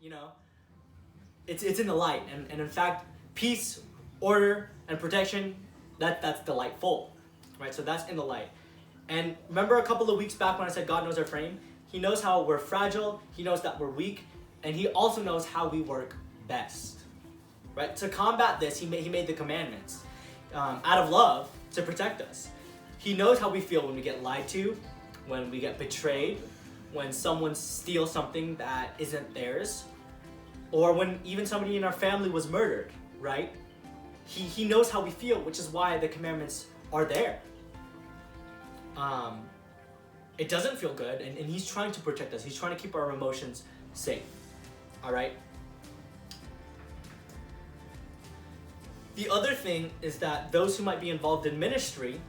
You know, it's in the light, and in fact, peace, order, and protection, that's delightful, right? So that's in the light. And remember a couple of weeks back when I said God knows our frame? He knows how we're fragile, he knows that we're weak, and he also knows how we work best, right? To combat this, he made the commandments out of love to protect us. He knows how we feel when we get lied to, when we get betrayed, when someone steals something that isn't theirs, or when even somebody in our family was murdered, right? He knows how we feel, which is why the commandments are there. It doesn't feel good, and he's trying to protect us. He's trying to keep our emotions safe, all right? The other thing is that those who might be involved in ministry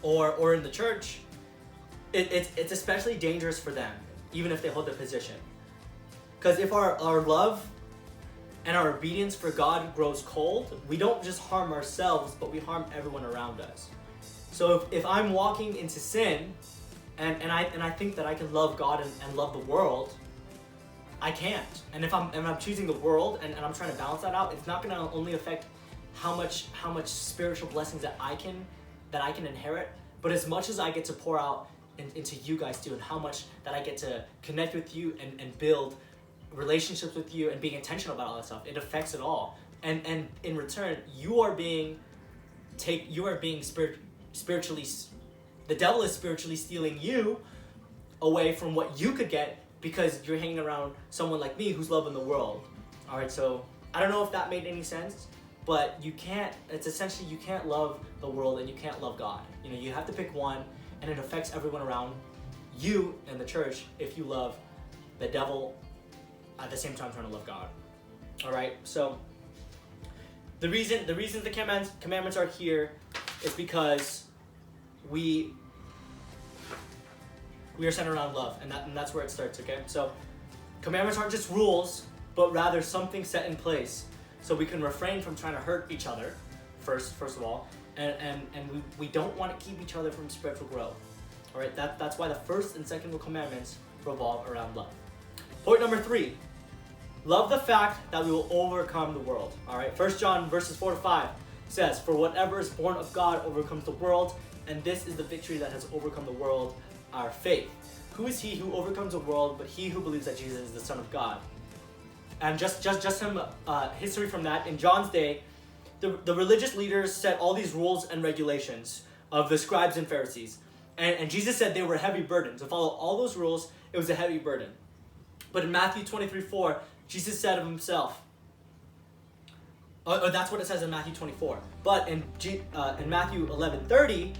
or in the church, it's especially dangerous for them, even if they hold the position. Because if our love and our obedience for God grows cold, we don't just harm ourselves, but we harm everyone around us. So if I'm walking into sin, and I think that I can love God and love the world, I can't. And if I'm choosing the world and I'm trying to balance that out, it's not going to only affect how much spiritual blessings that I can inherit, but as much as I get to pour out into you guys too, and how much that I get to connect with you and build relationships with you and being intentional about all that stuff. It affects it all. And in return, you are being spiritually, the devil is spiritually stealing you away from what you could get because you're hanging around someone like me who's loving the world. All right, so I don't know if that made any sense, but it's essentially you can't love the world and you can't love God. You know, you have to pick one, and it affects everyone around you and the church if you love the devil at the same time trying to love God. All right, so the reason the commandments are here is because we are centered around love, and that's where it starts. Okay, so commandments aren't just rules, but rather something set in place so we can refrain from trying to hurt each other first of all, and we don't want to keep each other from spiritual growth. All right, that's why the first and second commandments revolve around love. Point number 3, love the fact that we will overcome the world. All right, 1 John verses 4-5 says, "For whatever is born of God overcomes the world, and this is the victory that has overcome the world, our faith. Who is he who overcomes the world but he who believes that Jesus is the Son of God?" And just some history from that. In John's day, the religious leaders set all these rules and regulations of the scribes and Pharisees. And Jesus said they were heavy burdens. To follow all those rules, it was a heavy burden. But in Matthew 23:4, Jesus said of himself, that's what it says in Matthew 24. But in Matthew 11:30,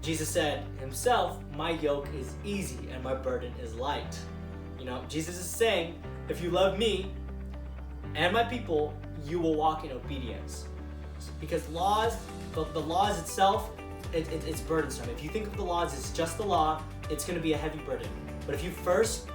Jesus said himself, "My yoke is easy and my burden is light." You know, Jesus is saying, if you love me and my people, you will walk in obedience. Because the laws itself, it's burdensome. If you think of the laws as just the law, it's going to be a heavy burden. But if you first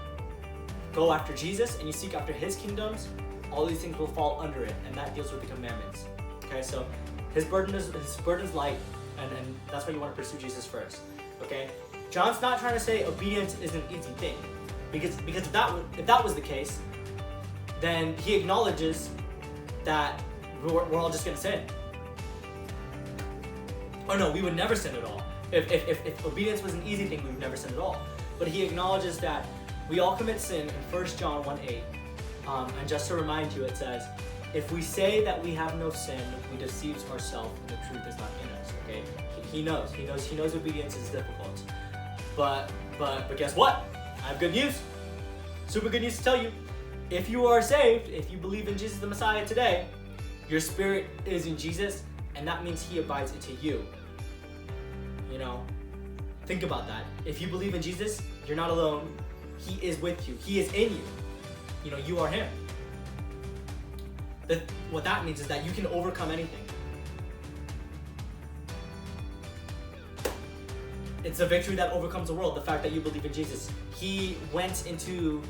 go after Jesus and you seek after his kingdoms, all these things will fall under it, and that deals with the commandments. Okay, so his burden is light, and that's why you want to pursue Jesus first. Okay, John's not trying to say obedience is an easy thing, because if that was the case, then he acknowledges that we're all just going to sin. Oh no, we would never sin at all. If obedience was an easy thing, we would never sin at all. But he acknowledges that we all commit sin in 1 John 1:8. And just to remind you, it says, if we say that we have no sin, we deceive ourselves and the truth is not in us. Okay? He knows obedience is difficult. But guess what? I have good news. Super good news to tell you. If you are saved, if you believe in Jesus the Messiah today, your spirit is in Jesus, and that means he abides into you. You know, think about that. If you believe in Jesus, you're not alone. He is with you. He is in you. You know, you are him. What that means is that you can overcome anything. It's a victory that overcomes the world, the fact that you believe in Jesus. He went into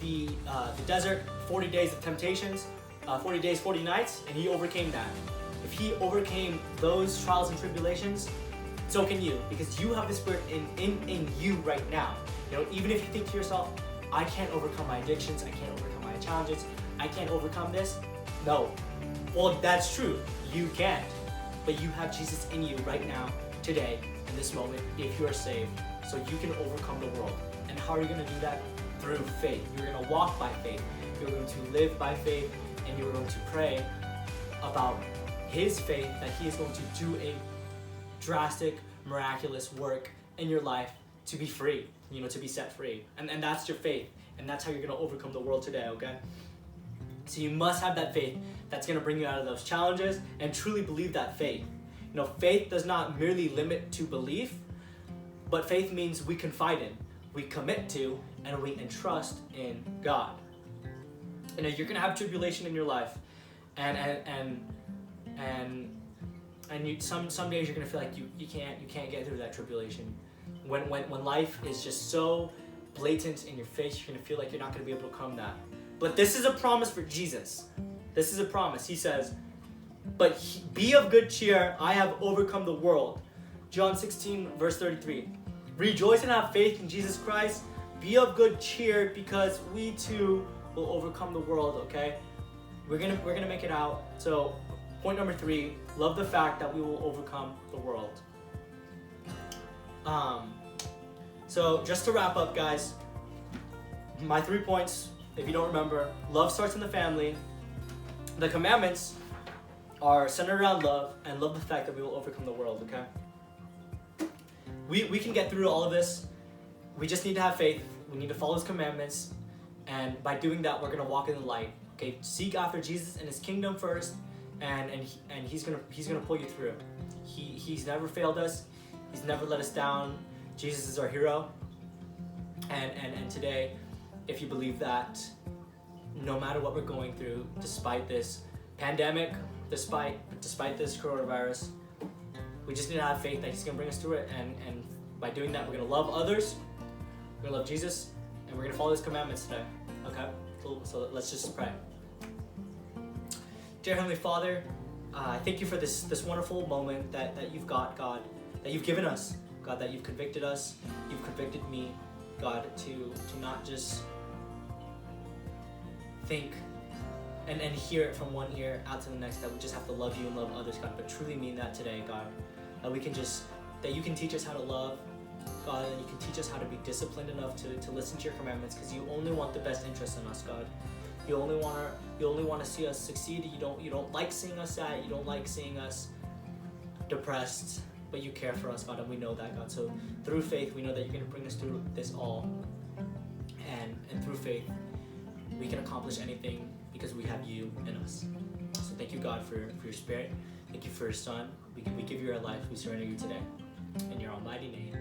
the desert, 40 days of temptations, 40 days, 40 nights, and he overcame that. If he overcame those trials and tribulations, so can you, because you have the Spirit in you right now. You know, even if you think to yourself, I can't overcome my addictions, I can't overcome my challenges, I can't overcome this. No. Well, that's true. You can't. But you have Jesus in you right now, today, in this moment, if you are saved. So you can overcome the world. And how are you going to do that? Through faith. You're going to walk by faith. You're going to live by faith. And you're going to pray about his faith, that he is going to do a drastic, miraculous work in your life to be free, to be set free. And that's your faith. And that's how you're going to overcome the world today, okay? So you must have that faith that's going to bring you out of those challenges and truly believe that faith. Faith does not merely limit to belief, but faith means we confide in, we commit to, and we entrust in God. You're going to have tribulation in your life, and some days you're going to feel like you can't get through that tribulation. When life is just so blatant in your face, you're going to feel like you're not going to be able to overcome that. But this is a promise for Jesus. This is a promise. He says, be of good cheer, I have overcome the world. John 16, verse 33. Rejoice and have faith in Jesus Christ. Be of good cheer because we too will overcome the world, okay? We're gonna make it out. So point number 3, love the fact that we will overcome the world. So just to wrap up, guys, my 3 points, if you don't remember: love starts in the family. The commandments are centered around love, and love the fact that we will overcome the world, okay? We can get through all of this. We just need to have faith. We need to follow his commandments, and by doing that, we're gonna walk in the light. Okay, seek after Jesus and his kingdom first, and he's gonna pull you through. He's never failed us. He's never let us down. Jesus is our hero. And today, if you believe that, no matter what we're going through, despite this pandemic, despite this coronavirus, we just need to have faith that he's gonna bring us through it. And by doing that, we're gonna love others, we're gonna love Jesus, and we're gonna follow his commandments today. Okay? So let's just pray. Dear Heavenly Father, I thank you for this wonderful moment that you've got, God, that you've given us, God, that you've convicted us, you've convicted me, God, to not just think and hear it from one ear out to the next, that we just have to love you and love others, God, but truly mean that today, God, that you can teach us how to love, God, and you can teach us how to be disciplined enough to listen to your commandments, because you only want the best interest in us, God. You only want to see us succeed. You don't like seeing us sad. You don't like seeing us depressed, but you care for us, God, and we know that, God. So through faith, we know that you're going to bring us through this all, and through faith, we can accomplish anything because we have you in us. So thank you, God, for your Spirit. Thank you for your Son. We give you our life. We surrender you today. In your almighty name.